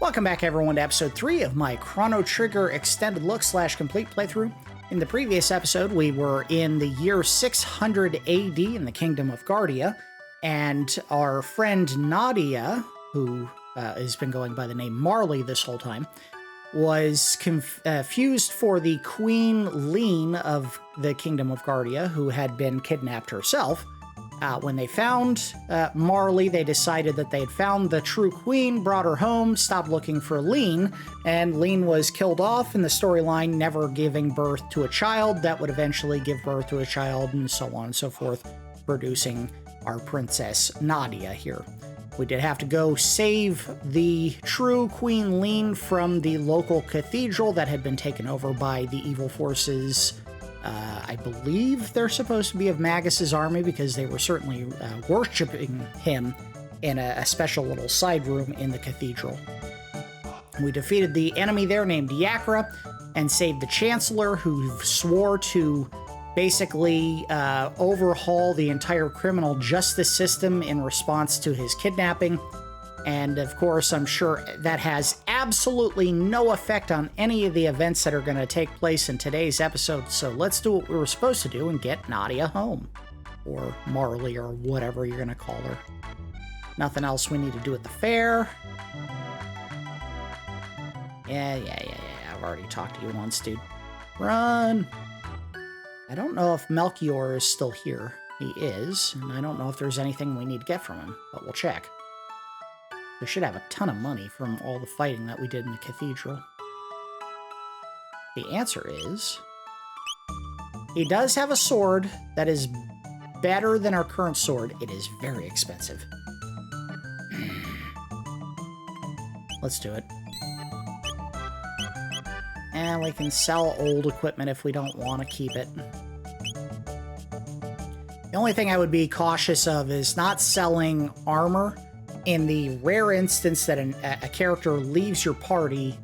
Welcome back everyone to episode 3 of my Chrono Trigger extended look / complete playthrough. In the previous episode, we were in the year 600 AD in the Kingdom of Guardia, and our friend Nadia, who has been going by the name Marle this whole time, was confused for the Queen Lean of the Kingdom of Guardia, who had been kidnapped herself. When they found Marle, they decided that they had found the true queen, brought her home, stopped looking for Lean, and Lean was killed off in the storyline, never giving birth to a child that would eventually give birth to a child, and so on and so forth, producing our Princess Nadia here. We did have to go save the true Queen Lean from the local cathedral that had been taken over by the evil forces. I believe they're supposed to be of Magus's army because they were certainly worshipping him in a special little side room in the cathedral. We defeated the enemy there named Yakra and saved the Chancellor, who swore to basically overhaul the entire criminal justice system in response to his kidnapping. And of course, I'm sure that has absolutely no effect on any of the events that are going to take place in today's episode. So let's do what we were supposed to do and get Nadia home. Or Marle, or whatever you're going to call her. Nothing else we need to do at the fair. Yeah. I've already talked to you once, dude. Run! I don't know if Melchior is still here. He is, and I don't know if there's anything we need to get from him, but we'll check. We should have a ton of money from all the fighting that we did in the cathedral. The answer is... he does have a sword that is better than our current sword. It is very expensive. Let's do it. And we can sell old equipment if we don't want to keep it. The only thing I would be cautious of is not selling armor in the rare instance that a character leaves your party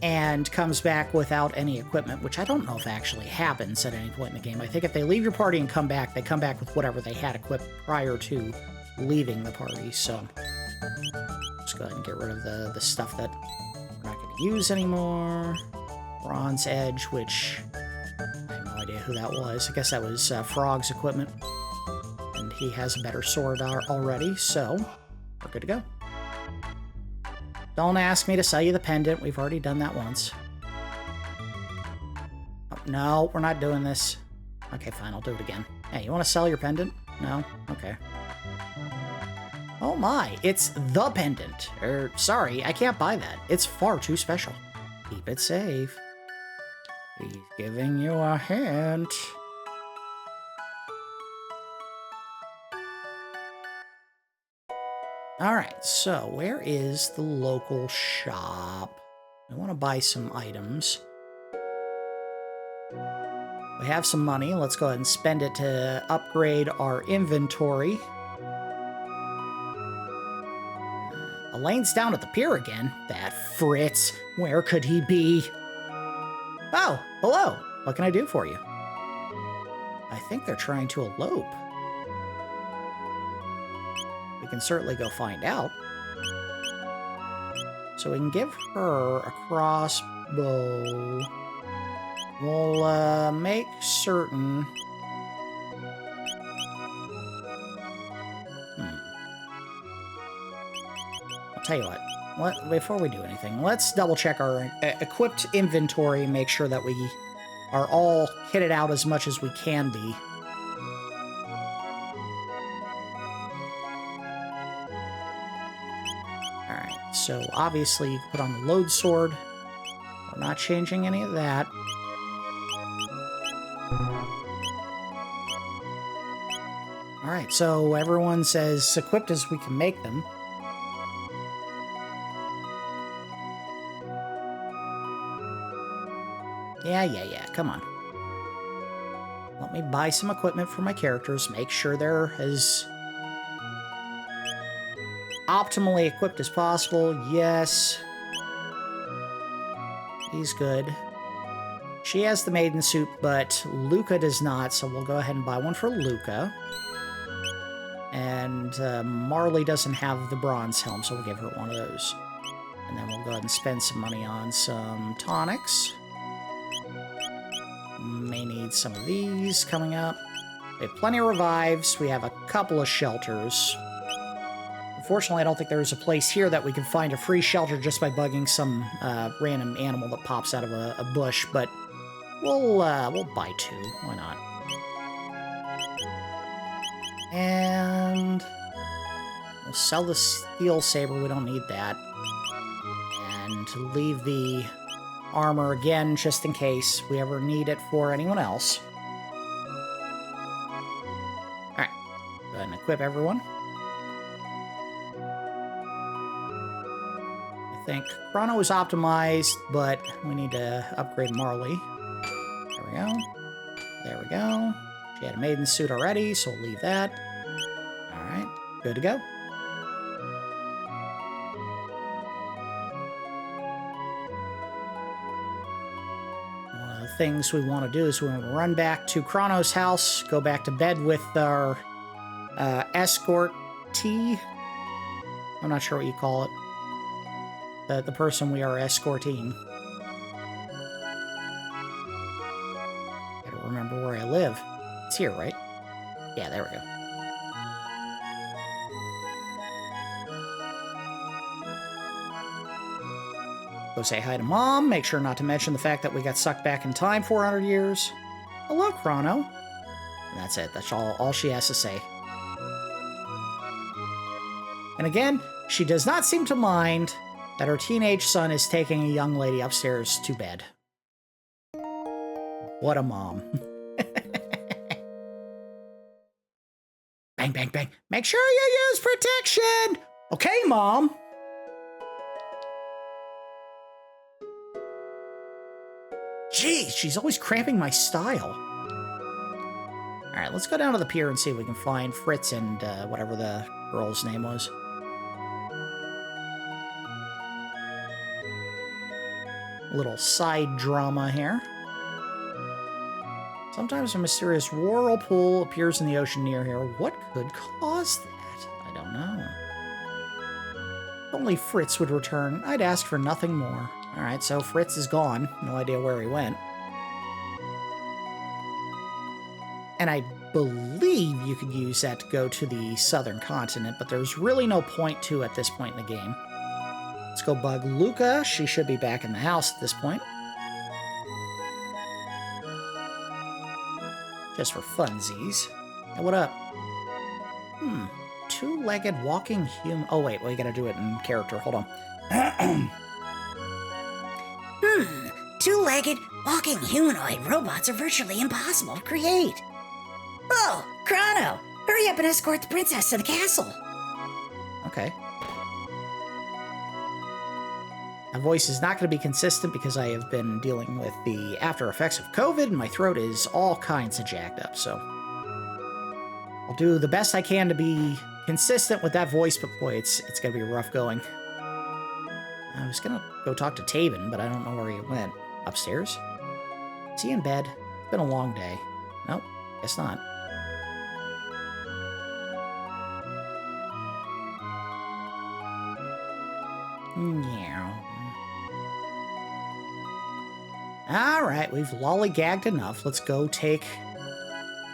and comes back without any equipment, which I don't know if actually happens at any point in the game. I think if they leave your party and come back, they come back with whatever they had equipped prior to leaving the party. So let's go ahead and get rid of the stuff that we're not going to use anymore. Bronze Edge, which I have no idea who that was. I guess that was Frog's equipment. And he has a better sword already, so we're good to go. Don't ask me to sell you the pendant. We've already done that once. Oh, no, we're not doing this. Okay, fine, I'll do it again. Hey, you want to sell your pendant? No? Okay. Oh my, it's the pendant. Sorry, I can't buy that. It's far too special. Keep it safe. He's giving you a hint. Alright, so where is the local shop? I want to buy some items. We have some money. Let's go ahead and spend it to upgrade our inventory. Elaine's down at the pier again. That Fritz. Where could he be? Oh, hello. What can I do for you? I think they're trying to elope. We can certainly go find out. So we can give her a crossbow. We'll make certain... I'll tell you what. Before we do anything, let's double check our equipped inventory and make sure that we are all kitted out as much as we can be. So obviously you put on the load sword. We're not changing any of that. Alright, so everyone says equipped as we can make them. Yeah, come on. Let me buy some equipment for my characters, make sure they're as optimally equipped as possible. Yes. He's good. She has the maiden suit, but Lucca does not, so we'll go ahead and buy one for Lucca. And Marle doesn't have the bronze helm, so we'll give her one of those. And then we'll go ahead and spend some money on some tonics. May need some of these coming up. We have plenty of revives. We have a couple of shelters. Unfortunately, I don't think there's a place here that we can find a free shelter just by bugging some random animal that pops out of a bush, but we'll buy 2. Why not? And we'll sell the steel saber. We don't need that. And leave the armor again, just in case we ever need it for anyone else. Alright, go ahead and equip everyone. I think Chrono is optimized, but we need to upgrade Marle. There we go. There we go. She had a maiden suit already, so we'll leave that. Alright, good to go. Things we want to do is we want to run back to Chrono's house, go back to bed with our escort T. I'm not sure what you call it. The person we are escorting. Gotta remember where I live. It's here, right? Yeah, there we go. Go say hi to Mom, make sure not to mention the fact that we got sucked back in time 400 years. Hello, Chrono. And that's it. That's all she has to say. And again, she does not seem to mind that her teenage son is taking a young lady upstairs to bed. What a mom. Bang, bang, bang. Make sure you use protection! Okay, Mom. Jeez, she's always cramping my style. Alright, let's go down to the pier and see if we can find Fritz and whatever the girl's name was. A little side drama here. Sometimes a mysterious whirlpool appears in the ocean near here. What could cause that? I don't know. If only Fritz would return, I'd ask for nothing more. Alright, so Fritz is gone. No idea where he went. And I believe you could use that to go to the southern continent, but there's really no point to at this point in the game. Let's go bug Lucca. She should be back in the house at this point. Just for funsies. Hey, what up? Two-legged walking human... Oh, wait, we gotta do it in character. Hold on. Two-legged, walking humanoid robots are virtually impossible to create. Oh, Chrono! Hurry up and escort the princess to the castle! Okay. My voice is not going to be consistent because I have been dealing with the after effects of COVID, and my throat is all kinds of jacked up, so... I'll do the best I can to be consistent with that voice, but boy, it's going to be rough going. I was going to go talk to Taven, but I don't know where he went. Upstairs? Is he in bed? It's been a long day. Nope, guess not. Yeah. Alright, we've lollygagged enough. Let's go take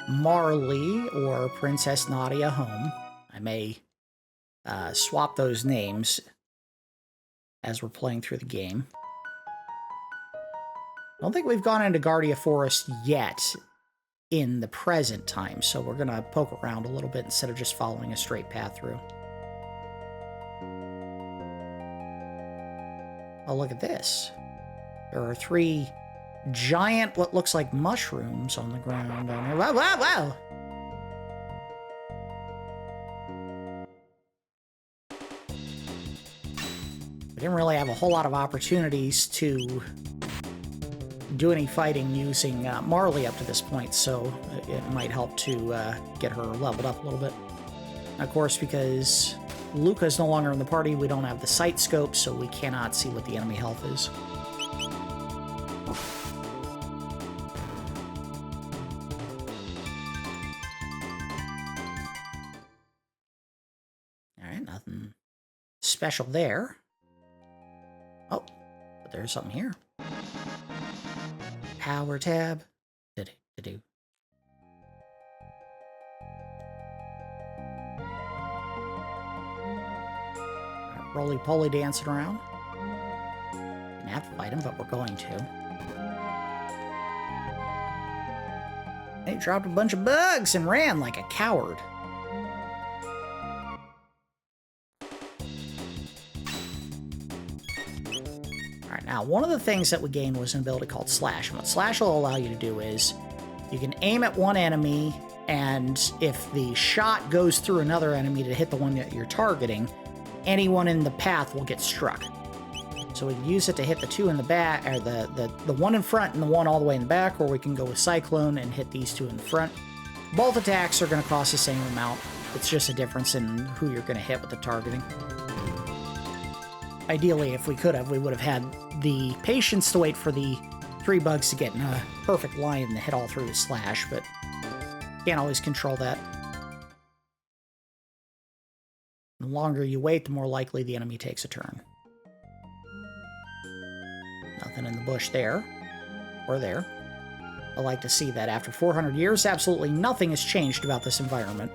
Marle or Princess Nadia home. I may swap those names as we're playing through the game. I don't think we've gone into Guardia Forest yet in the present time, so we're going to poke around a little bit instead of just following a straight path through. Oh, look at this. There are 3 giant, what looks like mushrooms on the ground down here. Wow, wow, wow! We didn't really have a whole lot of opportunities to do any fighting using Marle up to this point, so it might help to get her leveled up a little bit. Of course, because Lucca is no longer in the party, we don't have the sight scope, so we cannot see what the enemy health is. Alright, nothing special there. Oh, but there's something here. Power tab. Do. Roly-poly dancing around. Didn't have to fight him, but we're going to. He dropped a bunch of bugs and ran like a coward. Alright, now one of the things that we gained was an ability called Slash. And what Slash will allow you to do is you can aim at one enemy, and if the shot goes through another enemy to hit the one that you're targeting, anyone in the path will get struck. So we can use it to hit the two in the back, or the one in front and the one all the way in the back, or we can go with Cyclone and hit these two in the front. Both attacks are going to cost the same amount. It's just a difference in who you're going to hit with the targeting. Ideally, if we could have, we would have had the patience to wait for the 3 bugs to get in a perfect line to hit all through the Slash, but can't always control that. The longer you wait, the more likely the enemy takes a turn. Nothing in the bush there. Or there. I like to see that after 400 years, absolutely nothing has changed about this environment.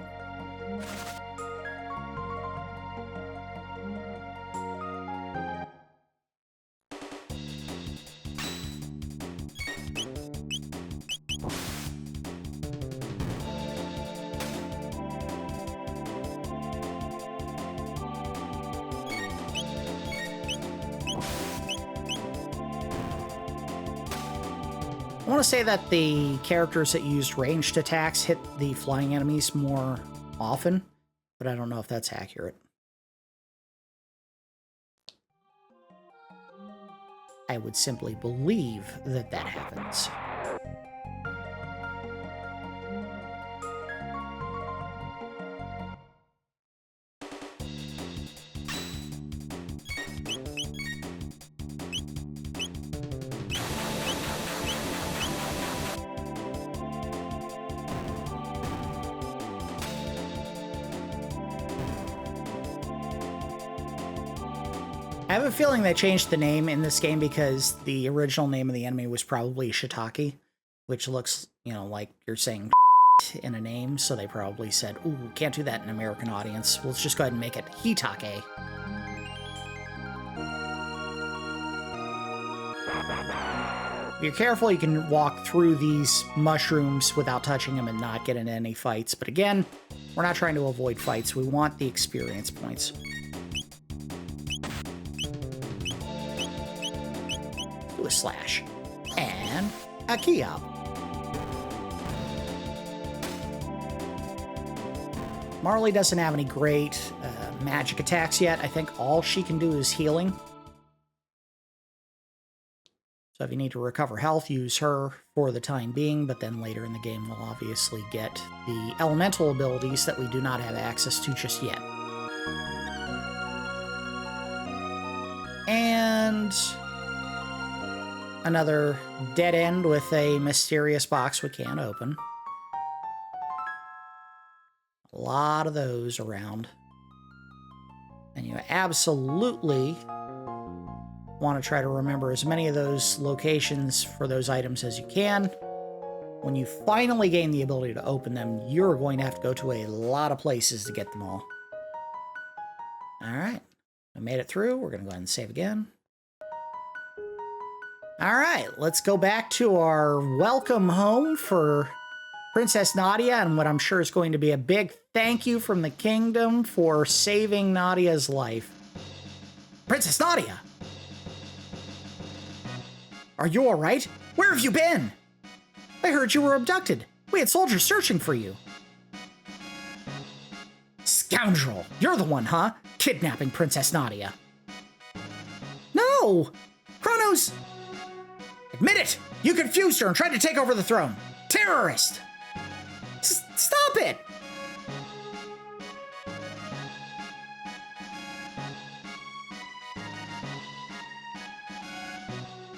I want to say that the characters that used ranged attacks hit the flying enemies more often, but I don't know if that's accurate. I would simply believe that that happens. I have a feeling they changed the name in this game because the original name of the enemy was probably Shiitake, which looks, you know, like you're saying in a name, so they probably said, ooh, can't do that in an American audience. Let's just go ahead and make it Hitake. If you're careful, you can walk through these mushrooms without touching them and not get into any fights. But again, we're not trying to avoid fights. We want the experience points. Do a slash. And a key up. Marle doesn't have any great magic attacks yet. I think all she can do is healing. So if you need to recover health, use her for the time being, but then later in the game we'll obviously get the elemental abilities that we do not have access to just yet. And another dead end with a mysterious box we can't open. A lot of those around. And you absolutely want to try to remember as many of those locations for those items as you can. When you finally gain the ability to open them, you're going to have to go to a lot of places to get them all. Alright, I made it through. We're going to go ahead and save again. Alright, let's go back to our welcome home for Princess Nadia, and what I'm sure is going to be a big thank you from the kingdom for saving Nadia's life. Princess Nadia! Are you all right? Where have you been? I heard you were abducted. We had soldiers searching for you. Scoundrel! You're the one, huh? Kidnapping Princess Nadia. No! Chrono's... Admit it! You confused her and tried to take over the throne. Terrorist! Stop it!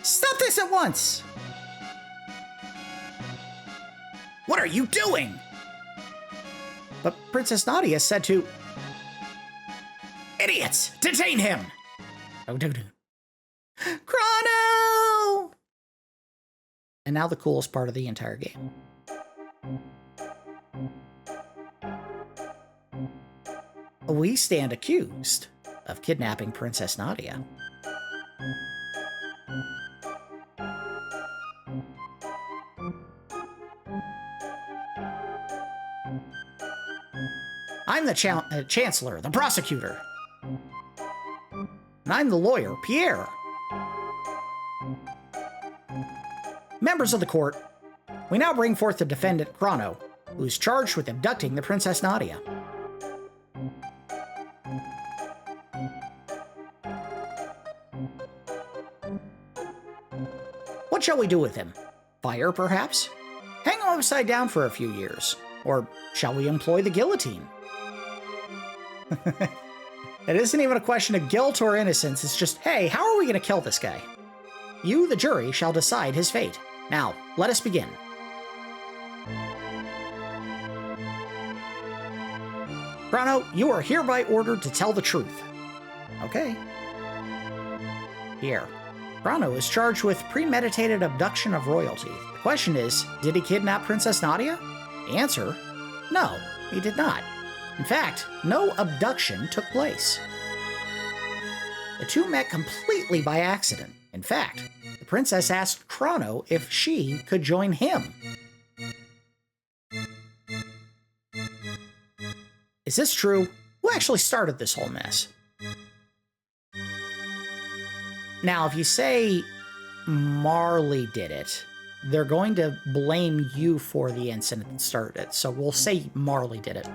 Stop this at once! What are you doing? But Princess Nadia said to... Idiots! Detain him! Oh, Chrono! And now the coolest part of the entire game. We stand accused of kidnapping Princess Nadia. I'm the Chancellor, the prosecutor. And I'm the lawyer, Pierre. Members of the court, we now bring forth the defendant, Crono, who is charged with abducting the Princess Nadia. What shall we do with him? Fire, perhaps? Hang him upside down for a few years? Or shall we employ the guillotine? It isn't even a question of guilt or innocence, it's just, hey, how are we going to kill this guy? You, the jury, shall decide his fate. Now, let us begin. Crono, you are hereby ordered to tell the truth. Okay. Here. Crono is charged with premeditated abduction of royalty. The question is, did he kidnap Princess Nadia? The answer, no, he did not. In fact, no abduction took place. The two met completely by accident. In fact, the princess asked Crono if she could join him. Is this true? Who actually started this whole mess? Now, if you say Marle did it, they're going to blame you for the incident that started it, so we'll say Marle did it.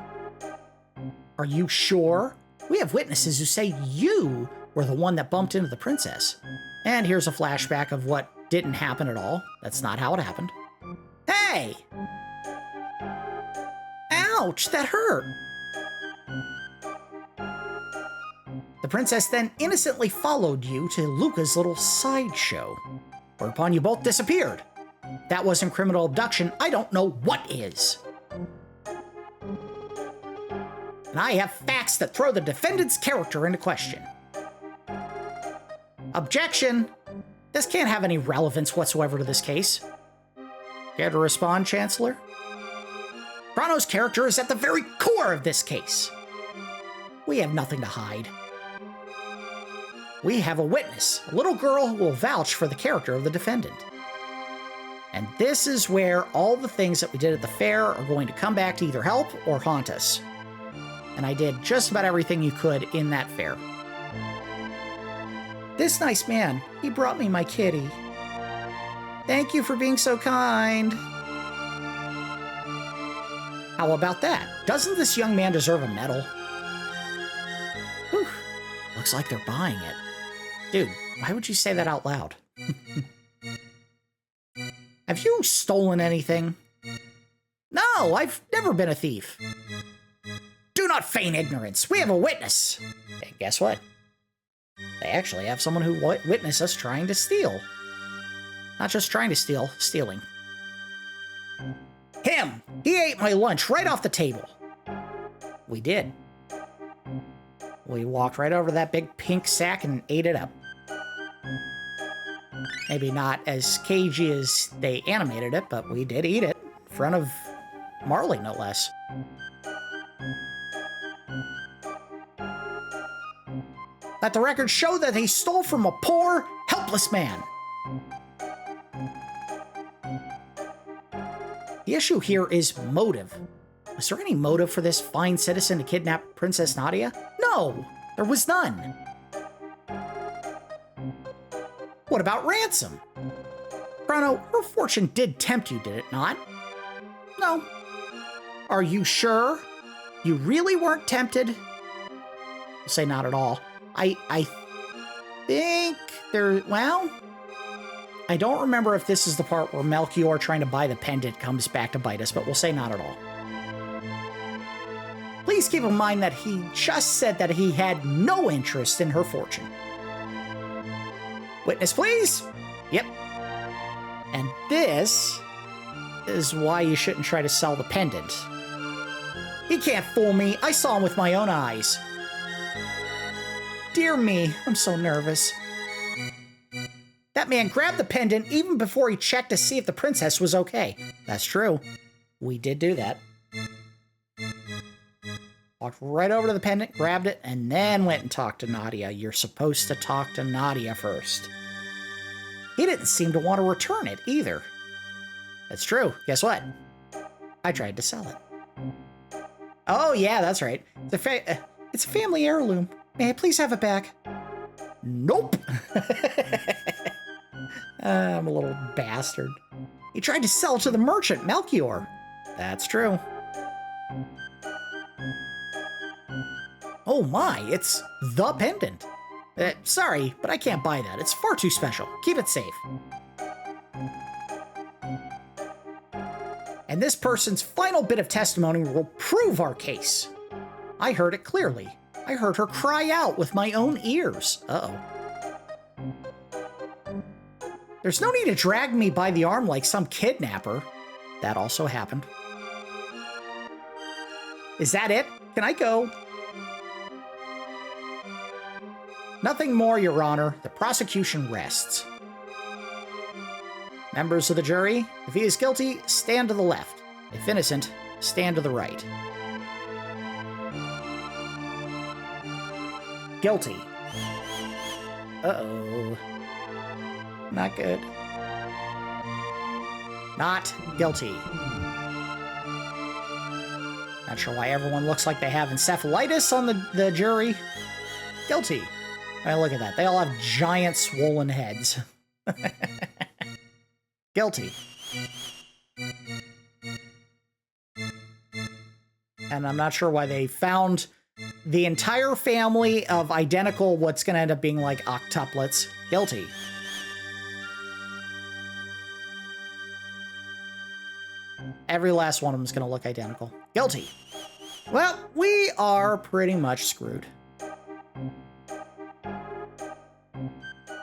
Are you sure? We have witnesses who say you were the one that bumped into the princess. And here's a flashback of what didn't happen at all. That's not how it happened. Hey! Ouch, that hurt. The princess then innocently followed you to Lucca's little sideshow, whereupon you both disappeared. If that wasn't criminal abduction, I don't know what is. And I have facts that throw the defendant's character into question. Objection! This can't have any relevance whatsoever to this case. Care to respond, Chancellor? Crono's character is at the very core of this case. We have nothing to hide. We have a witness, a little girl who will vouch for the character of the defendant. And this is where all the things that we did at the fair are going to come back to either help or haunt us. And I did just about everything you could in that fair. This nice man, he brought me my kitty. Thank you for being so kind. How about that? Doesn't this young man deserve a medal? Whew. Looks like they're buying it. Dude, why would you say that out loud? Have you stolen anything? No, I've never been a thief. Do not feign ignorance. We have a witness. Hey, guess what? They actually have someone who witnessed us trying to steal. Not just trying to steal, stealing. Him! He ate my lunch right off the table. We did. We walked right over that big pink sack and ate it up. Maybe not as cagey as they animated it, but we did eat it. In front of Marle, no less. Let the record show that he stole from a poor, helpless man. The issue here is motive. Was there any motive for this fine citizen to kidnap Princess Nadia? No, there was none. What about ransom? Crono, her fortune did tempt you, did it not? No. Are you sure? You really weren't tempted? I'll say not at all. I think there, well, I don't remember if this is the part where Melchior trying to buy the pendant comes back to bite us, but we'll say not at all. Please keep in mind that he just said that he had no interest in her fortune. Witness, please. Yep. And this is why you shouldn't try to sell the pendant. He can't fool me. I saw him with my own eyes. Dear me, I'm so nervous. That man grabbed the pendant even before he checked to see if the princess was okay. That's true. We did do that. Walked right over to the pendant, grabbed it, and then went and talked to Nadia. You're supposed to talk to Nadia first. He didn't seem to want to return it either. That's true. Guess what? I tried to sell it. Oh, yeah, that's right. It's a family heirloom. May I please have it back? Nope. I'm a little bastard. He tried to sell it to the merchant, Melchior. That's true. Oh my, it's the pendant. Sorry, but I can't buy that. It's far too special. Keep it safe. And this person's final bit of testimony will prove our case. I heard it clearly. I heard her cry out with my own ears. Uh-oh. There's no need to drag me by the arm like some kidnapper. That also happened. Is that it? Can I go? Nothing more, Your Honor. The prosecution rests. Members of the jury, if he is guilty, stand to the left. If innocent, stand to the right. Guilty. Uh-oh. Not good. Not guilty. Not sure why everyone looks like they have encephalitis on the jury. Guilty. I mean, look at that. They all have giant swollen heads. Guilty. And I'm not sure why they found the entire family of identical, what's going to end up being like octuplets. Guilty. Every last one of them is going to look identical. Guilty. Well, we are pretty much screwed.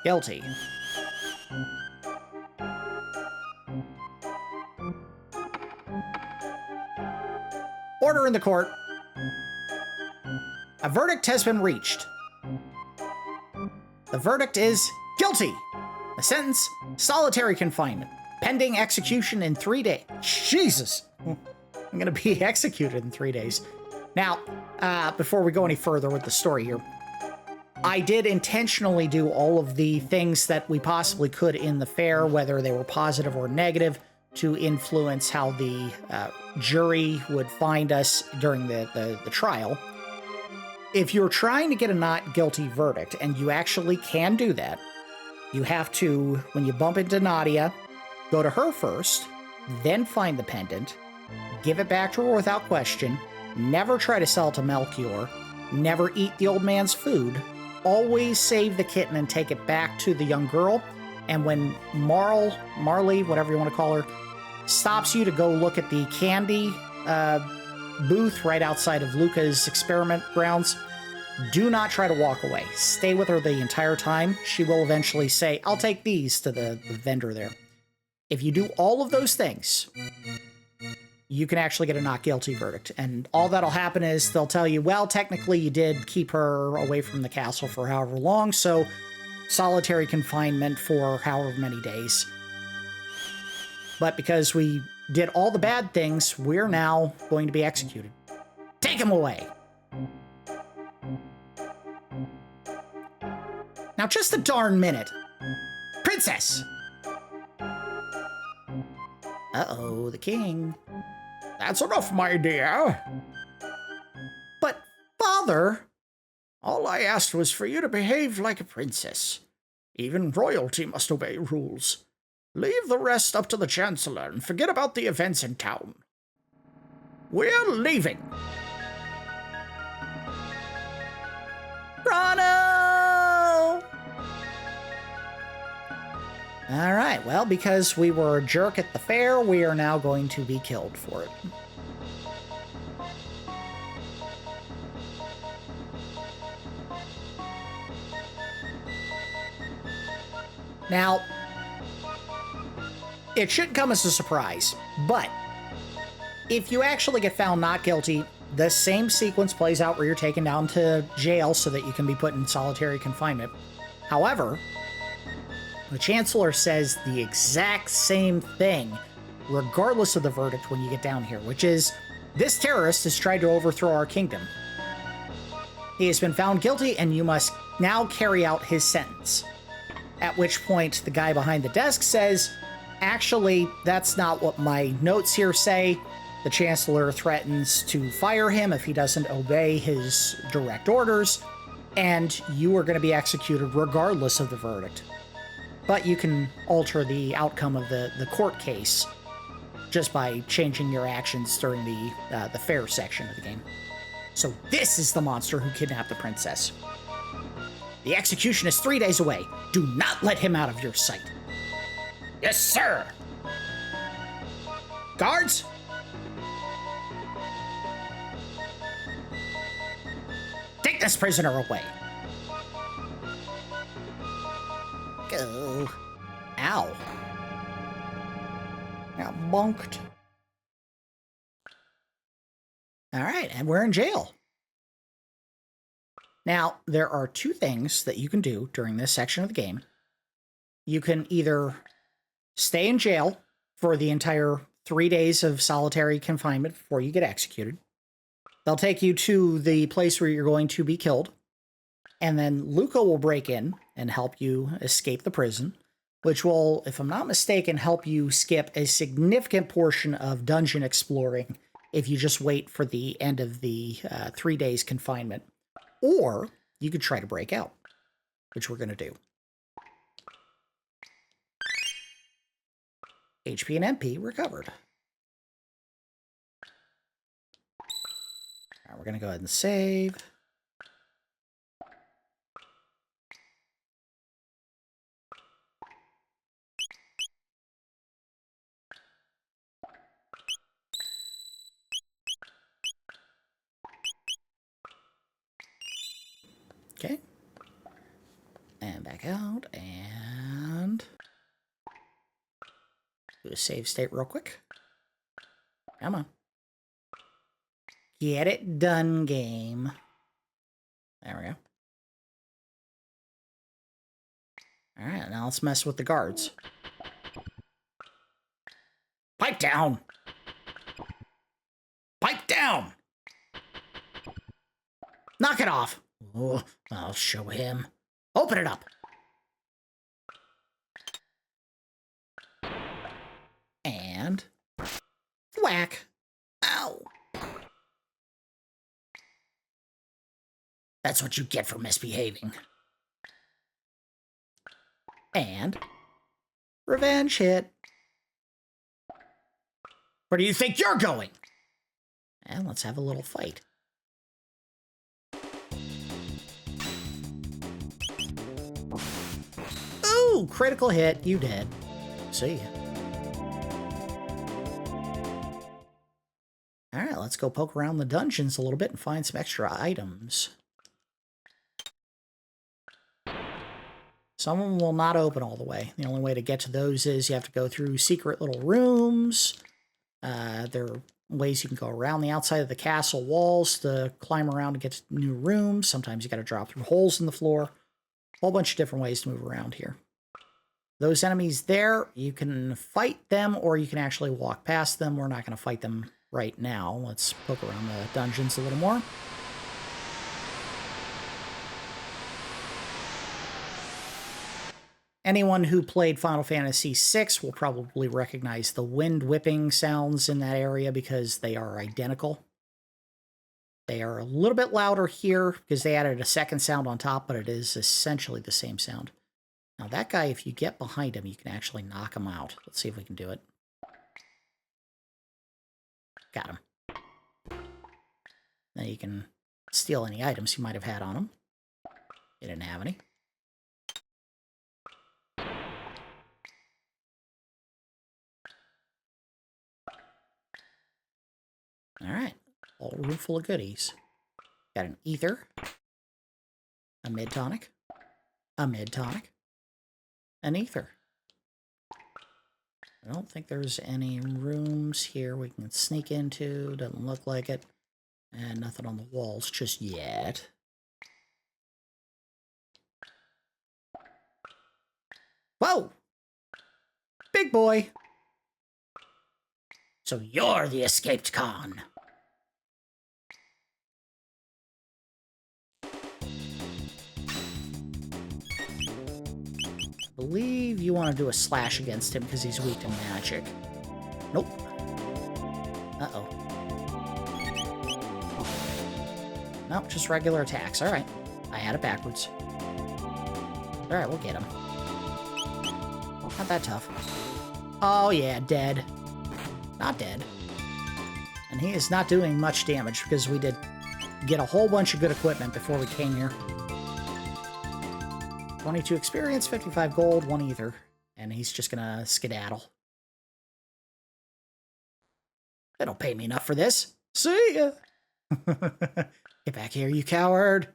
Guilty. Order in the court. A verdict has been reached. The verdict is guilty. The sentence, solitary confinement, pending execution in 3 days. Jesus. I'm going to be executed in 3 days. Now, before we go any further with the story here, I did intentionally do all of the things that we possibly could in the fair, whether they were positive or negative, to influence how the jury would find us during the trial. If you're trying to get a not guilty verdict, and you actually can do that, you have to, when you bump into Nadia, go to her first, then find the pendant, give it back to her without question, never try to sell it to Melchior, never eat the old man's food, always save the kitten and take it back to the young girl, and when Marle, whatever you want to call her, stops you to go look at the candy booth right outside of Lucca's experiment grounds, do not try to walk away. Stay with her the entire time. She will eventually say, I'll take these, to the vendor there. If you do all of those things, you can actually get a not guilty verdict. And all that'll happen is they'll tell you, well, technically you did keep her away from the castle for however long, so solitary confinement for however many days. But because we did all the bad things, we're now going to be executed. Take him away! Now just a darn minute. Princess! Uh-oh, the king. That's enough, my dear. But, father, all I asked was for you to behave like a princess. Even royalty must obey rules. Leave the rest up to the Chancellor and forget about the events in town. We're leaving. Chrono! All right, well, because we were a jerk at the fair, we are now going to be killed for it. Now, it shouldn't come as a surprise, but if you actually get found not guilty, the same sequence plays out where you're taken down to jail so that you can be put in solitary confinement. However, The Chancellor says the exact same thing, regardless of the verdict when you get down here, which is, this terrorist has tried to overthrow our kingdom. He has been found guilty, and you must now carry out his sentence. At which point, the guy behind the desk says, actually, that's not what my notes here say. The Chancellor threatens to fire him if he doesn't obey his direct orders, and you are going to be executed regardless of the verdict. But you can alter the outcome of the court case just by changing your actions during the fair section of the game. So this is the monster who kidnapped the princess. The execution is 3 days away. Do not let him out of your sight. Yes, sir. Guards? Take this prisoner away. Go. Ow. Got bonked. All right, and we're in jail. Now, there are two things that you can do during this section of the game. You can either stay in jail for the entire 3 days of solitary confinement before you get executed. They'll take you to the place where you're going to be killed, and then Lucca will break in and help you escape the prison, which will, if I'm not mistaken, help you skip a significant portion of dungeon exploring if you just wait for the end of the 3 days confinement. Or you could try to break out, which we're going to do. HP and MP recovered. All right, we're going to go ahead and save. Okay. And back out, and do a save state real quick. Come on. Get it done, game. There we go. All right, now let's mess with the guards. Pipe down! Pipe down! Knock it off! Oh, I'll show him. Open it up! And whack! Ow! That's what you get for misbehaving. And revenge hit. Where do you think you're going? And let's have a little fight. Ooh, critical hit. You did. See ya. Alright, let's go poke around the dungeons a little bit and find some extra items. Some of them will not open all the way. The only way to get to those is you have to go through secret little rooms. There are ways you can go around the outside of the castle walls to climb around to get to new rooms. Sometimes you got to drop through holes in the floor. A whole bunch of different ways to move around here. Those enemies there, you can fight them or you can actually walk past them. We're not going to fight them right now. Let's poke around the dungeons a little more. Anyone who played Final Fantasy VI will probably recognize the wind whipping sounds in that area because they are identical. They are a little bit louder here because they added a second sound on top, but it is essentially the same sound. Now that guy, if you get behind him, you can actually knock him out. Let's see if we can do it. Got him. Then you can steal any items he might have had on him. He didn't have any. Alright, whole room full of goodies. Got an ether, a mid-tonic, a mid-tonic, an ether. I don't think there's any rooms here we can sneak into, doesn't look like it, and nothing on the walls just yet. Whoa! Big boy! So you're the escaped con. I believe you want to do a slash against him because he's weak to magic. Nope. Uh-oh. Nope, just regular attacks. Alright. I had it backwards. Alright, we'll get him. Not that tough. Oh yeah, dead. Not dead. And he is not doing much damage because we did get a whole bunch of good equipment before we came here. 22 experience, 55 gold, 1 ether. And he's just gonna skedaddle. They don't pay me enough for this. See ya! Get back here, you coward!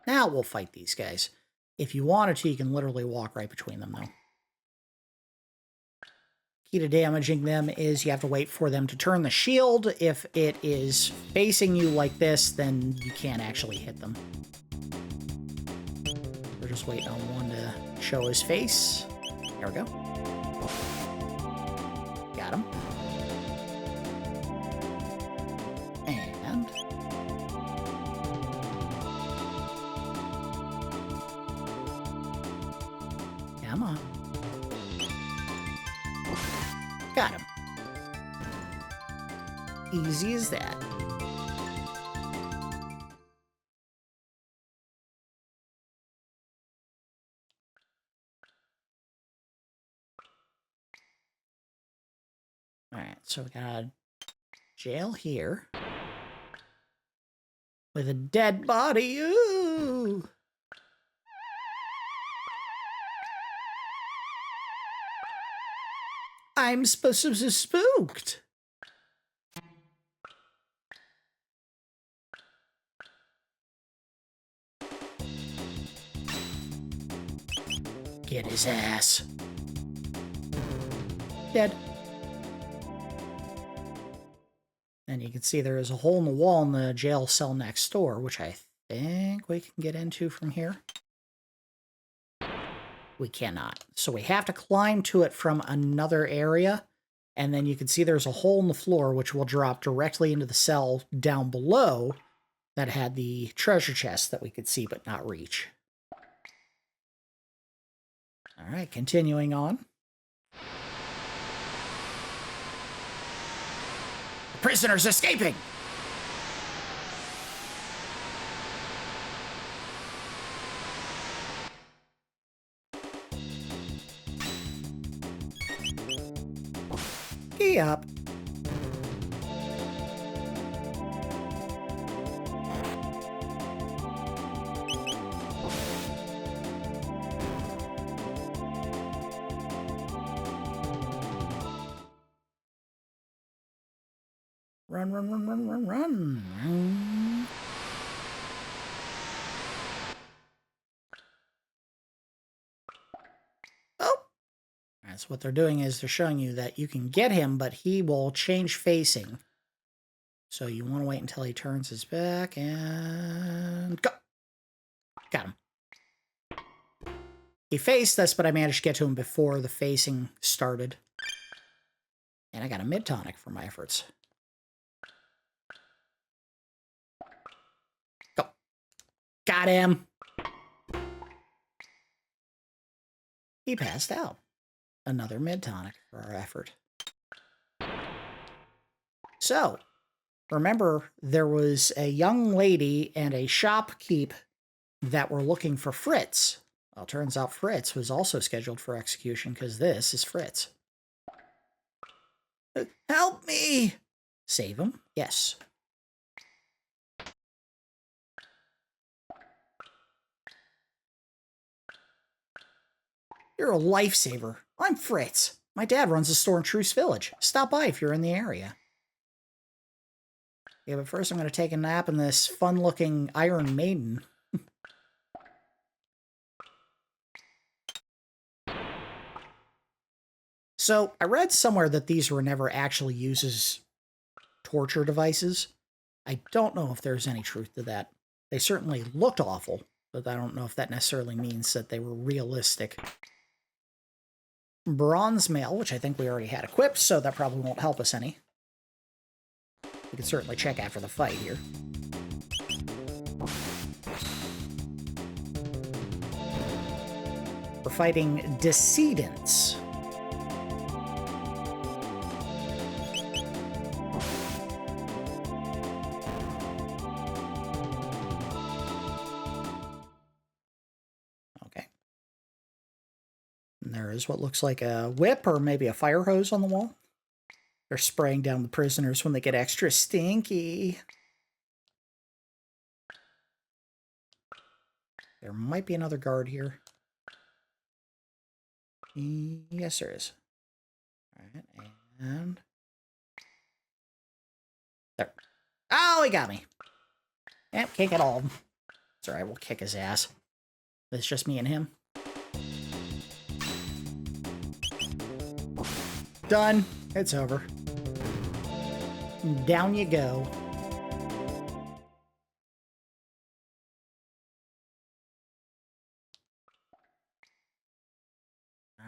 Now we'll fight these guys. If you wanted to, you can literally walk right between them, though. Key to damaging them is you have to wait for them to turn the shield. If it is facing you like this, then you can't actually hit them. We're just waiting on one to show his face. There we go. Got him. And... come on. Got him. Easy as that. Alright, so we got a jail here. With a dead body. Ooh! I'm supposed to be spooked. Get his ass. Dead. And you can see there is a hole in the wall in the jail cell next door, which I think we can get into from here. We cannot. So we have to climb to it from another area. And then you can see there's a hole in the floor, which will drop directly into the cell down below that had the treasure chest that we could see but not reach. All right, continuing on. The prisoner's escaping! Gee up. Run, run, run, run, run, run. Oh! That's what they're doing is they're showing you that you can get him, but he will change facing. So you want to wait until he turns his back and go! Got him. He faced us, but I managed to get to him before the facing started. And I got a mid-tonic for my efforts. Go. Got him. He passed out. Another mid-tonic for our effort. So, remember, there was a young lady and a shopkeep that were looking for Fritz. Well, turns out Fritz was also scheduled for execution because this is Fritz. Help me! Save him? Yes. You're a lifesaver. I'm Fritz. My dad runs a store in Truce Village. Stop by if you're in the area. Yeah, but first I'm going to take a nap in this fun-looking Iron Maiden. So I read somewhere that these were never actually used as torture devices. I don't know if there's any truth to that. They certainly looked awful, but I don't know if that necessarily means that they were realistic. Bronze mail, which I think we already had equipped, so that probably won't help us any. We can certainly check after the fight here. We're fighting decedents. Okay. And there is what looks like a whip or maybe a fire hose on the wall. They're spraying down the prisoners when they get extra stinky. There might be another guard here. Yes, there is. All right, and... there. Oh, he got me. Yep, can't get all of them. It's alright, we'll kick his ass. It's just me and him. Done. It's over. Down you go.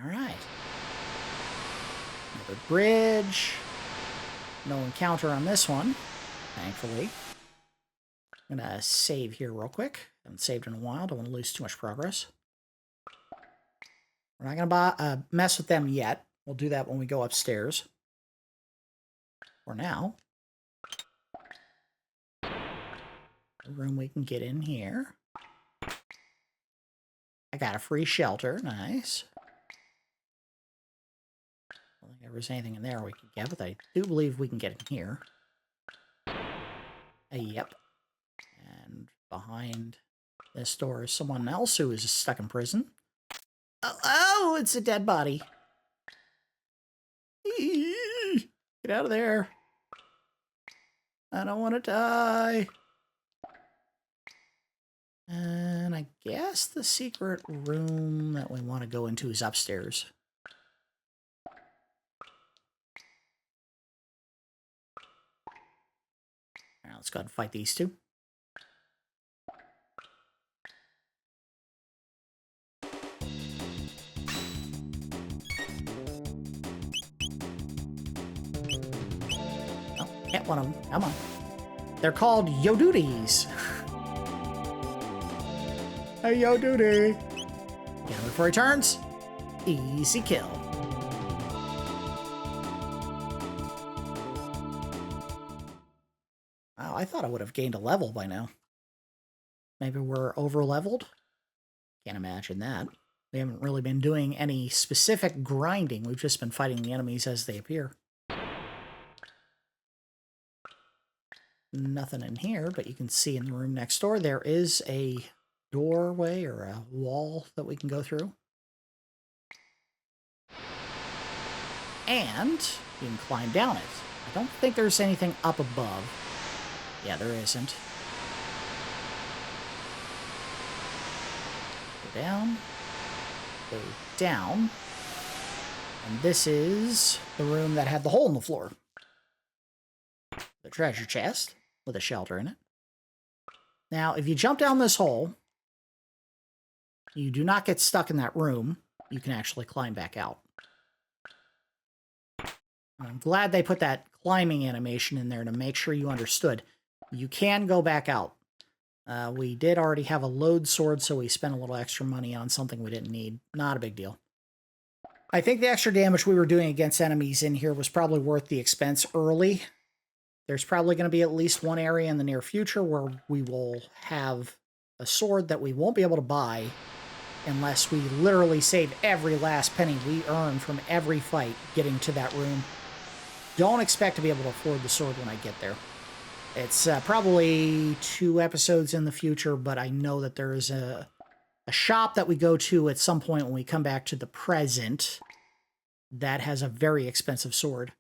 Alright. Another bridge. No encounter on this one, thankfully. I'm gonna save here real quick. Haven't saved in a while. Don't want to lose too much progress. We're not gonna mess with them yet. We'll do that when we go upstairs. For now, a room we can get in here. I got a free shelter. Nice. I don't think there was anything in there we could get, but I do believe we can get in here. Yep. And behind this door is someone else who is stuck in prison. Oh, it's a dead body. Get out of there. I don't want to die. And I guess the secret room that we want to go into is upstairs. All right, let's go ahead and fight these two. Oh, hit one of them. Come on. They're called Yoduties. Hey, Yodudi. Get him before he turns. Easy kill. Wow, I thought I would have gained a level by now. Maybe we're over-leveled? Can't imagine that. We haven't really been doing any specific grinding. We've just been fighting the enemies as they appear. Nothing in here, but you can see in the room next door there is a doorway or a wall that we can go through. And you can climb down it. I don't think there's anything up above. Yeah, there isn't. Go down. Go down. And this is the room that had the hole in the floor. The treasure chest with a shelter in it. Now, if you jump down this hole, you do not get stuck in that room. You can actually climb back out. I'm glad they put that climbing animation in there to make sure you understood. You can go back out. We did already have a load sword, so we spent a little extra money on something we didn't need. Not a big deal. I think the extra damage we were doing against enemies in here was probably worth the expense early. There's probably going to be at least one area in the near future where we will have a sword that we won't be able to buy unless we literally save every last penny we earn from every fight getting to that room. Don't expect to be able to afford the sword when I get there. It's probably 2 episodes in the future, but I know that there is a shop that we go to at some point when we come back to the present that has a very expensive sword.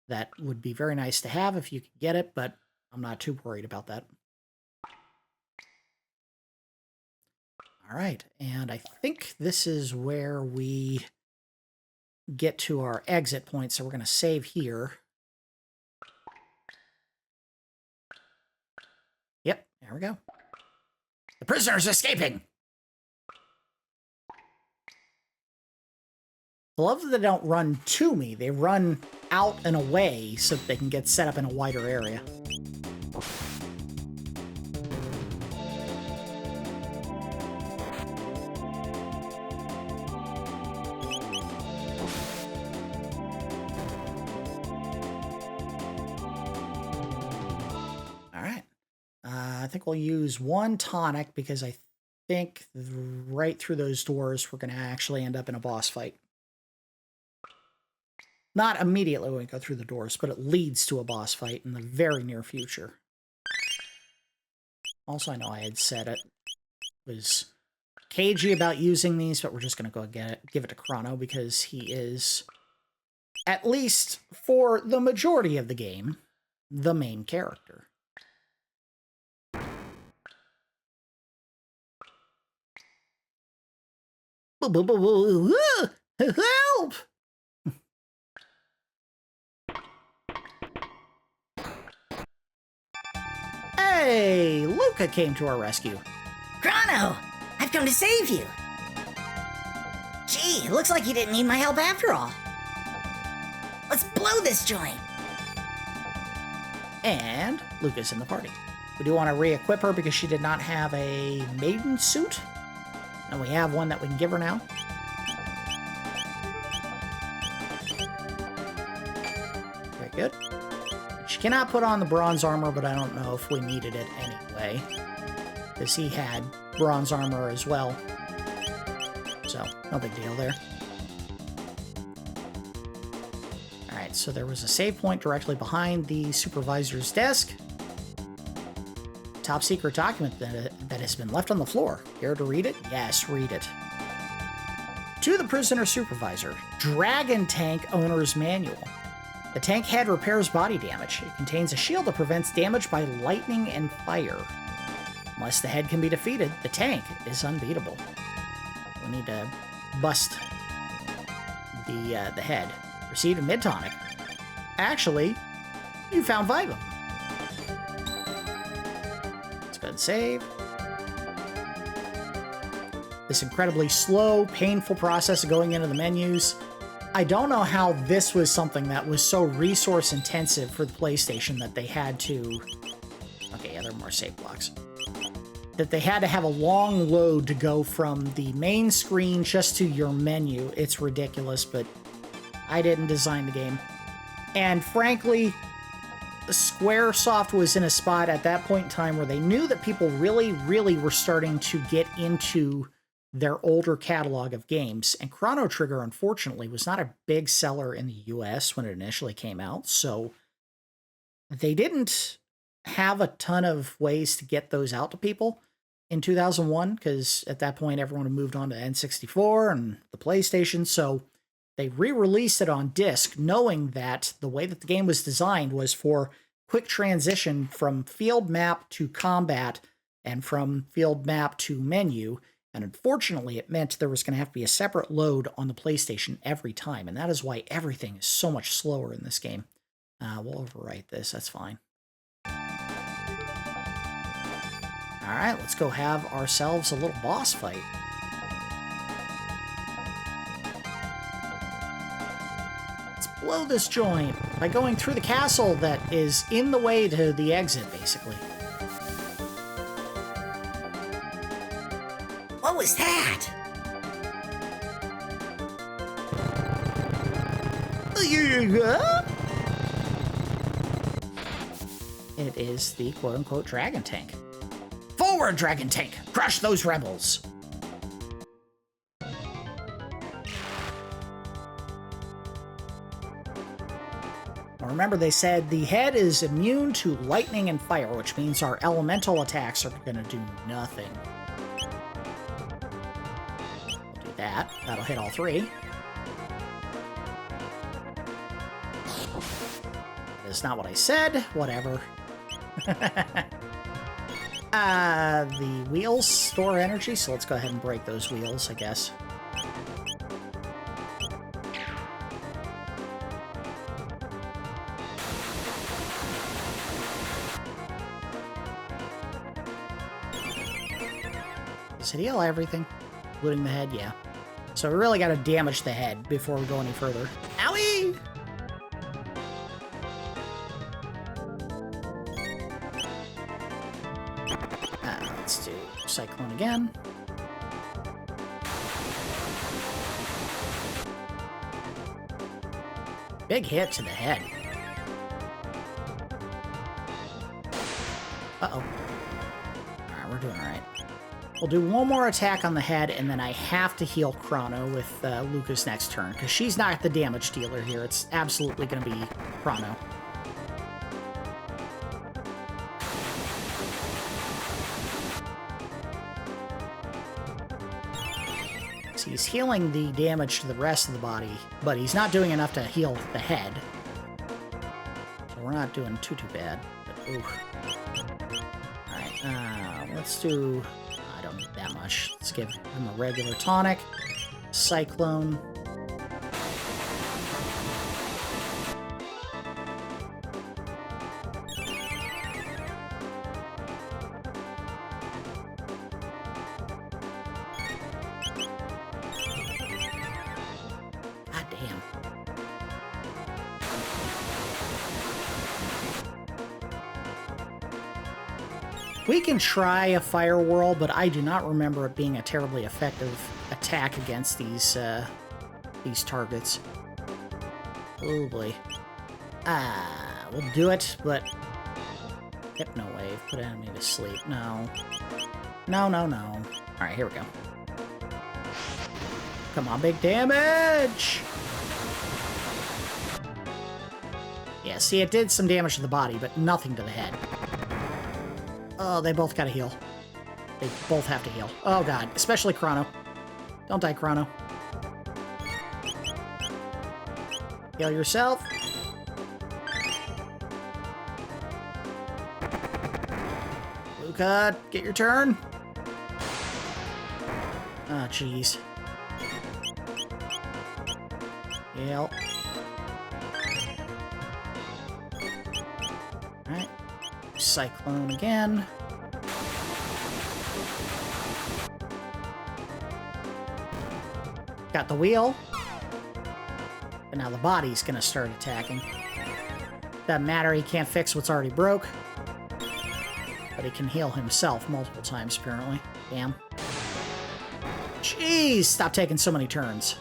That would be very nice to have if you could get it, but I'm not too worried about that. All right, and I think this is where we get to our exit point, so we're going to save here. Yep, there we go. The prisoner's escaping! I love that they don't run to me. They run out and away so that they can get set up in a wider area. All right. I think we'll use one tonic because I think right through those doors we're going to actually end up in a boss fight. Not immediately when we go through the doors, but it leads to a boss fight in the very near future. Also, I know I had said it was cagey about using these, but we're just going to go give it to Chrono because he is, at least for the majority of the game, the main character. Help! Hey, Lucca came to our rescue. Chrono, I've come to save you. Gee, looks like you didn't need my help after all. Let's blow this joint. And Lucca's in the party. We do want to re-equip her because she did not have a maiden suit. And we have one that we can give her now. Very good. She cannot put on the bronze armor, but I don't know if we needed it anyway. Because he had bronze armor as well. So, no big deal there. Alright, so there was a save point directly behind the supervisor's desk. Top secret document that has been left on the floor. Care to read it? Yes, read it. To the prisoner supervisor, Dragon Tank Owner's Manual. The tank head repairs body damage. It contains a shield that prevents damage by lightning and fire. Unless the head can be defeated, the tank is unbeatable. We need to bust the head. Receive a mid-tonic. Actually, you found 5 of them. Let's go ahead and save. This incredibly slow, painful process of going into the menus. I don't know how this was something that was so resource intensive for the PlayStation that they had to... Okay, yeah, there are more save blocks. That they had to have a long load to go from the main screen just to your menu. It's ridiculous, but I didn't design the game. And frankly, Squaresoft was in a spot at that point in time where they knew that people really, really were starting to get into their older catalog of games, and Chrono Trigger, unfortunately, was not a big seller in the US when it initially came out, so they didn't have a ton of ways to get those out to people in 2001, because at that point everyone had moved on to N64 and the PlayStation, so they re-released it on disc, knowing that the way that the game was designed was for quick transition from field map to combat and from field map to menu. And unfortunately, it meant there was going to have to be a separate load on the PlayStation every time. And that is why everything is so much slower in this game. We'll overwrite this. That's fine. All right, let's go have ourselves a little boss fight. Let's blow this joint by going through the castle that is in the way to the exit, basically. What was that? It is the quote-unquote Dragon Tank. Forward, Dragon Tank! Crush those rebels! Now remember, they said the head is immune to lightning and fire, which means our elemental attacks are going to do nothing. That. That'll hit all 3. That's not what I said. Whatever. The wheels store energy, so let's go ahead and break those wheels, I guess. Does it heal everything? Including the head? Yeah. So we really got to damage the head before we go any further. Owie! Let's do Cyclone again. Big hit to the head. Uh-oh. Alright, we're doing alright. We'll do one more attack on the head, and then I have to heal Chrono with Lucca's next turn, because she's not the damage dealer here. It's absolutely going to be Chrono. So he's healing the damage to the rest of the body, but he's not doing enough to heal the head. So we're not doing too bad. But, ooh. Alright, let's do... I don't need that much. Let's give him a regular tonic. Cyclone. God damn. We can try a fire whirl, but I do not remember it being a terribly effective attack against these targets. Oh boy. We'll do it, but Hypno Wave, put enemy to sleep. No. No. Alright, here we go. Come on, big damage! Yeah, see, it did some damage to the body, but nothing to the head. Oh, they both gotta heal. They both have to heal. Oh god, especially Chrono. Don't die, Chrono. Heal yourself. Lucca, get your turn. Oh, jeez. Heal. Alright. Cyclone again. Got the wheel. But now the body's gonna start attacking. Doesn't matter, he can't fix what's already broke. But he can heal himself multiple times, apparently. Damn. Jeez, stop taking so many turns.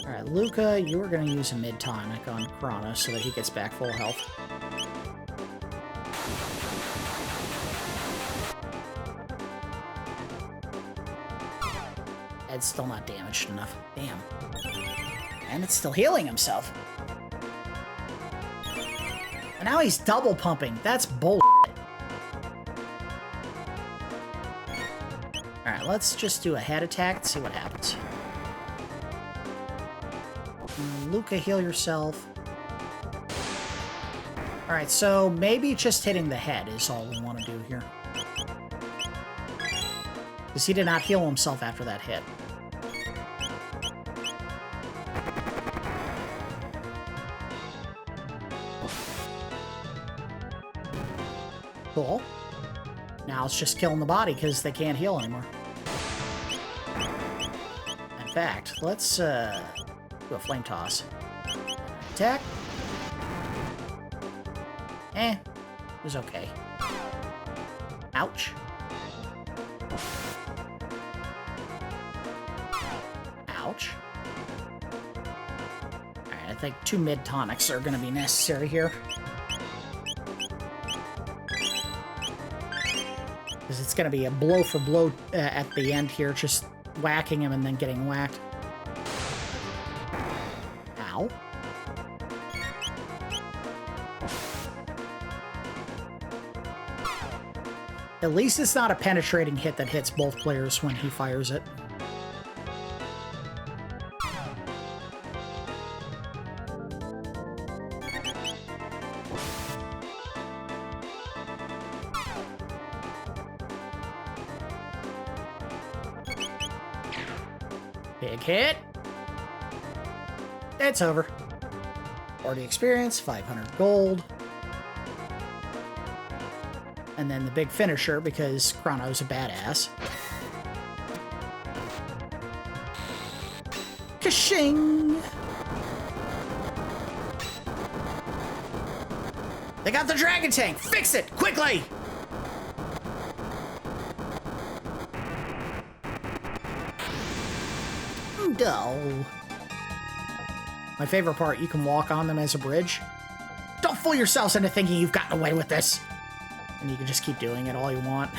Alright, Lucca, you are gonna use a mid-tonic on Chrono so that he gets back full health. Ed's still not damaged enough. Damn. And it's still healing himself. And now he's double pumping. That's bull. Alright, let's just do a head attack and see what happens. Lucca, heal yourself. Alright, so maybe just hitting the head is all we want to do here. Because he did not heal himself after that hit. Cool. Now it's just killing the body because they can't heal anymore. In fact, let's do a flame toss. Attack. It was okay. Ouch. Ouch. Alright, I think 2 mid-tonics are going to be necessary here. Because it's going to be a blow for blow at the end here, just whacking him and then getting whacked. Ow. At least it's not a penetrating hit that hits both players when he fires it. Big hit. It's over. 40 experience, 500 gold. And then the big finisher, because Chrono's a badass. Ka-shing! They got the dragon tank! Fix it! Quickly! No. My favorite part, you can walk on them as a bridge. Don't fool yourselves into thinking you've gotten away with this. And you can just keep doing it all you want.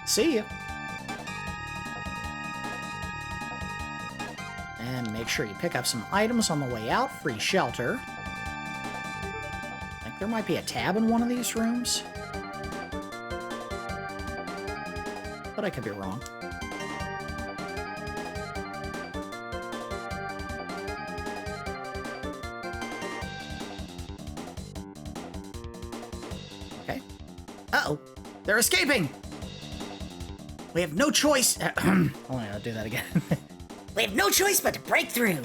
See ya. And make sure you pick up some items on the way out. Free shelter. I think there might be a tab in one of these rooms. But I could be wrong. Uh-oh. They're escaping! We have no choice. Hold on, I'll do that again. We have no choice but to break through.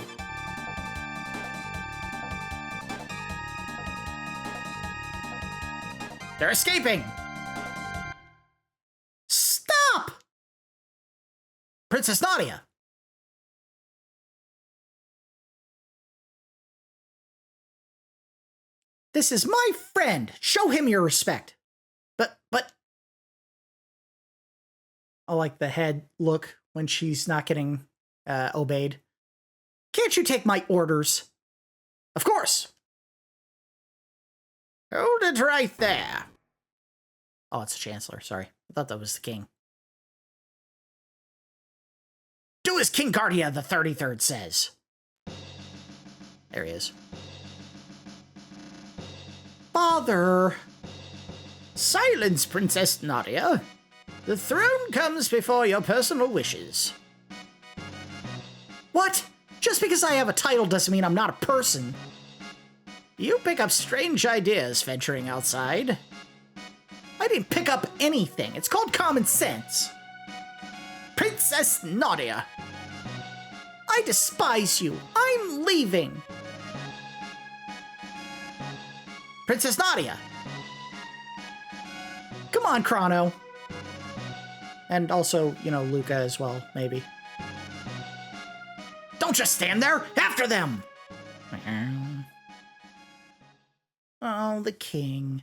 They're escaping! Stop! Princess Nadia! This is my friend. Show him your respect. But... I like the head look when she's not getting obeyed. Can't you take my orders? Of course. Hold it right there. Oh, it's the Chancellor. Sorry. I thought that was the king. Do as King Guardia the 33rd says. There he is. Father. Silence, Princess Nadia. The throne comes before your personal wishes. What? Just because I have a title doesn't mean I'm not a person. You pick up strange ideas venturing outside. I didn't pick up anything. It's called common sense. Princess Nadia. I despise you. I'm leaving. Princess Nadia. Come on, Crono. And also, you know, Lucca as well, maybe. Don't just stand there! After them! Oh, the king.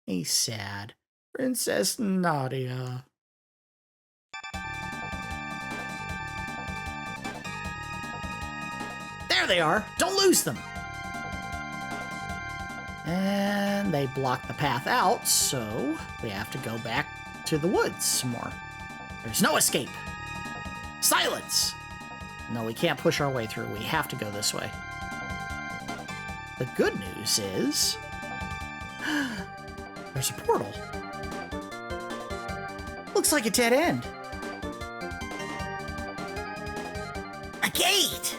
He's sad. Princess Nadia. There they are! Don't lose them! And they block the path out, so we have to go back to the woods some more. There's no escape. Silence! No, we can't push our way through. We have to go this way. The good news is... there's a portal. Looks like a dead end. A gate!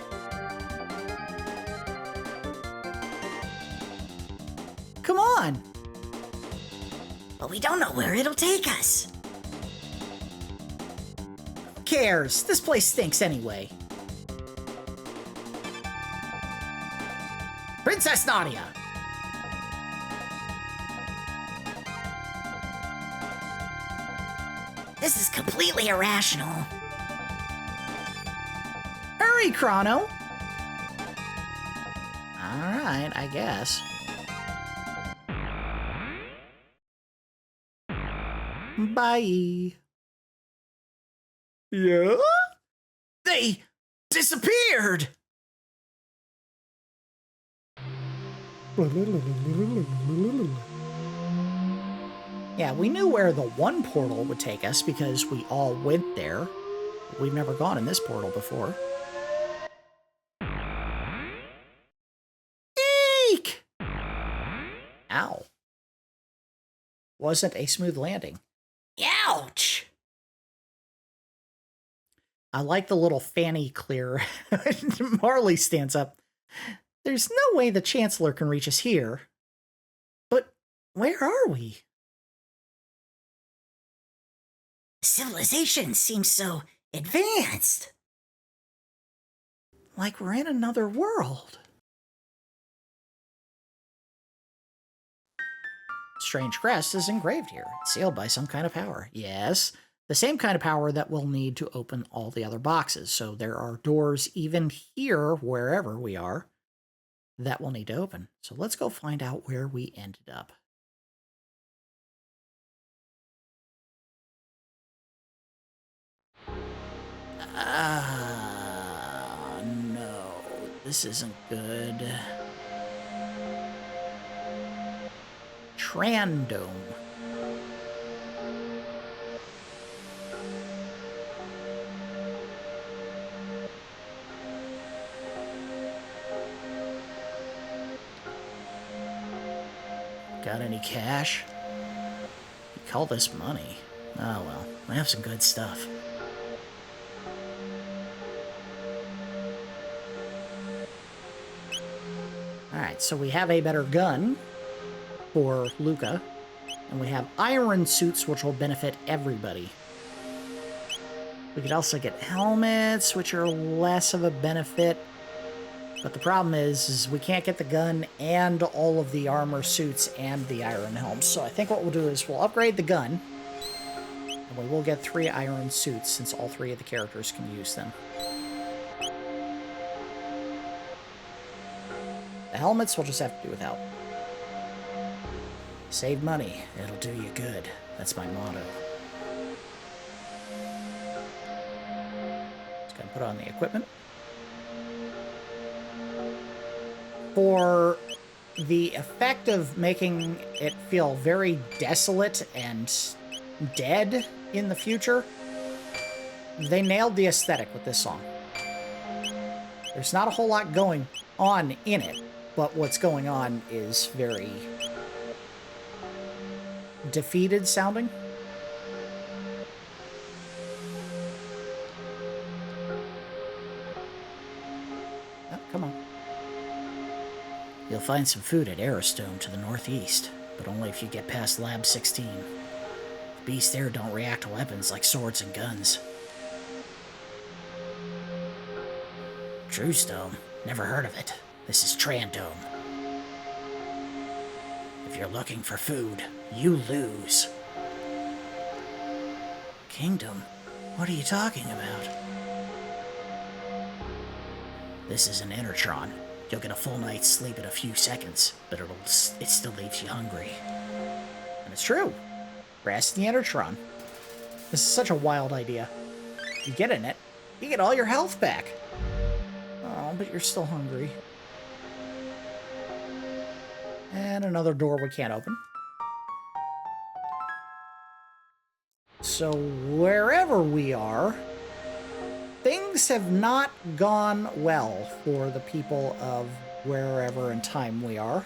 Come on! But we don't know where it'll take us. Who cares? This place stinks anyway. Princess Nadia! This is completely irrational. Hurry, Crono! Alright, I guess. Bye. Yeah? They disappeared! Yeah, we knew where the one portal would take us because we all went there. We've never gone in this portal before. Eek! Ow. Wasn't a smooth landing. Ouch! I like the little fanny clear. Marle stands up. There's no way the Chancellor can reach us here. But where are we? Civilization seems so advanced. Like we're in another world. Let's strange crest is engraved here. It's sealed by some kind of power. Yes, the same kind of power that we'll need to open all the other boxes. So there are doors even here, wherever we are, that we'll need to open. So let's go find out where we ended up. No, this isn't good. Trandome. Got any cash? You call this money? Oh well, I have some good stuff. Alright, so we have a better gun for Lucca, and we have iron suits, which will benefit everybody. We could also get helmets, which are less of a benefit, but the problem is we can't get the gun and all of the armor suits and the iron helms. So I think what we'll do is we'll upgrade the gun, and we will get 3 iron suits since all 3 of the characters can use them. The helmets we'll just have to do without. Save money. It'll do you good. That's my motto. Just gonna put on the equipment. For the effect of making it feel very desolate and dead in the future, they nailed the aesthetic with this song. There's not a whole lot going on in it, but what's going on is very defeated sounding. Oh, come on. You'll find some food at Aerostone to the northeast, but only if you get past Lab 16. The beasts there don't react to weapons like swords and guns. Truestone? Never heard of it. This is Trandome. If you're looking for food, you lose. Kingdom? What are you talking about? This is an Enertron. You'll get a full night's sleep in a few seconds, but it still leaves you hungry. And it's true. Rest in the Enertron. This is such a wild idea. You get in it, you get all your health back. Oh, but you're still hungry. And another door we can't open. So wherever we are, things have not gone well for the people of wherever in time we are.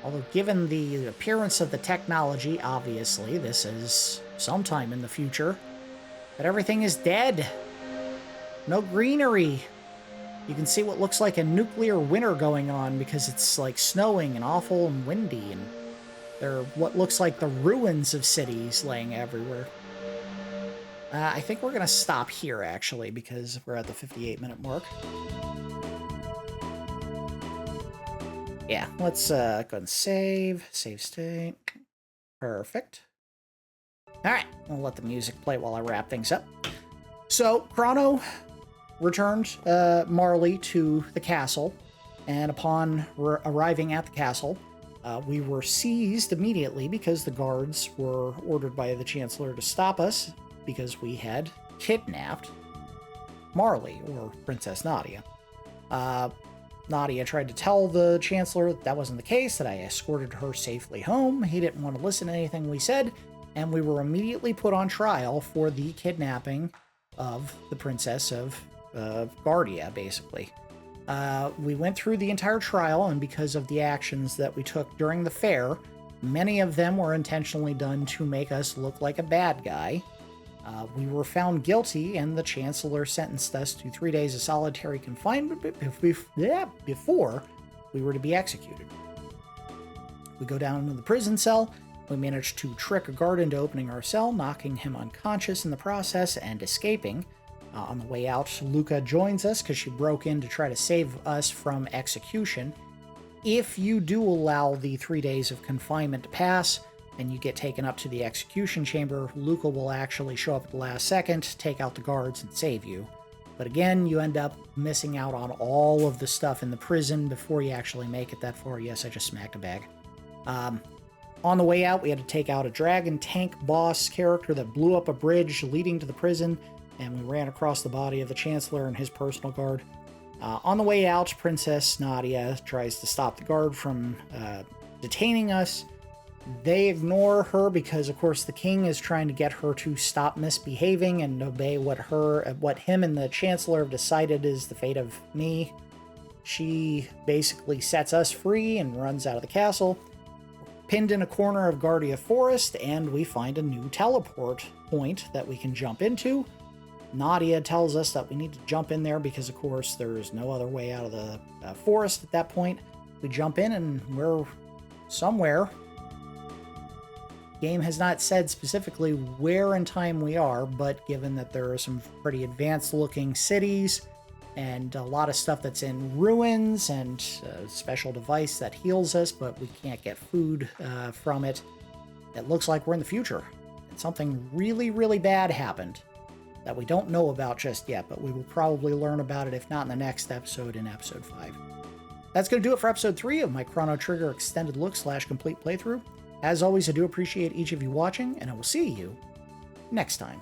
Although given the appearance of the technology, obviously this is sometime in the future, but everything is dead. No greenery. You can see what looks like a nuclear winter going on because it's like snowing and awful and windy, and there are what looks like the ruins of cities laying everywhere. I think we're going to stop here, actually, because we're at the 58-minute mark. Yeah, let's go ahead and save. Save state. Perfect. All right, I'll let the music play while I wrap things up. So, Crono returned Marle to the castle, and upon arriving at the castle, we were seized immediately because the guards were ordered by the Chancellor to stop us because we had kidnapped Marle, or Princess Nadia. Nadia tried to tell the Chancellor that wasn't the case, that I escorted her safely home. He didn't want to listen to anything we said, and we were immediately put on trial for the kidnapping of the Princess of Guardia, basically. We went through the entire trial, and because of the actions that we took during the fair, many of them were intentionally done to make us look like a bad guy. We were found guilty, and the Chancellor sentenced us to 3 days of solitary confinement before we were to be executed. We go down into the prison cell. We managed to trick a guard into opening our cell, knocking him unconscious in the process, and escaping. On the way out, Lucca joins us because she broke in to try to save us from execution. If you do allow the 3 days of confinement to pass, and you get taken up to the execution chamber, Lucca will actually show up at the last second, take out the guards, and save you. But again, you end up missing out on all of the stuff in the prison before you actually make it that far. Yes, I just smacked a bag. On the way out, we had to take out a dragon tank boss character that blew up a bridge leading to the prison, and we ran across the body of the Chancellor and his personal guard. On the way out, Princess Nadia tries to stop the guard from detaining us. They ignore her because, of course, the king is trying to get her to stop misbehaving and obey what him and the Chancellor have decided is the fate of me. She basically sets us free and runs out of the castle, pinned in a corner of Guardia Forest, and we find a new teleport point that we can jump into. Nadia tells us that we need to jump in there because, of course, there's no other way out of the forest at that point. We jump in and we're somewhere. Game has not said specifically where in time we are, but given that there are some pretty advanced looking cities and a lot of stuff that's in ruins and a special device that heals us, but we can't get food from it, it looks like we're in the future. And something really, really bad happened that we don't know about just yet, but we will probably learn about it, if not in the next episode, in episode 5. That's going to do it for episode 3 of my Chrono Trigger extended look / complete playthrough. As always, I do appreciate each of you watching, and I will see you next time.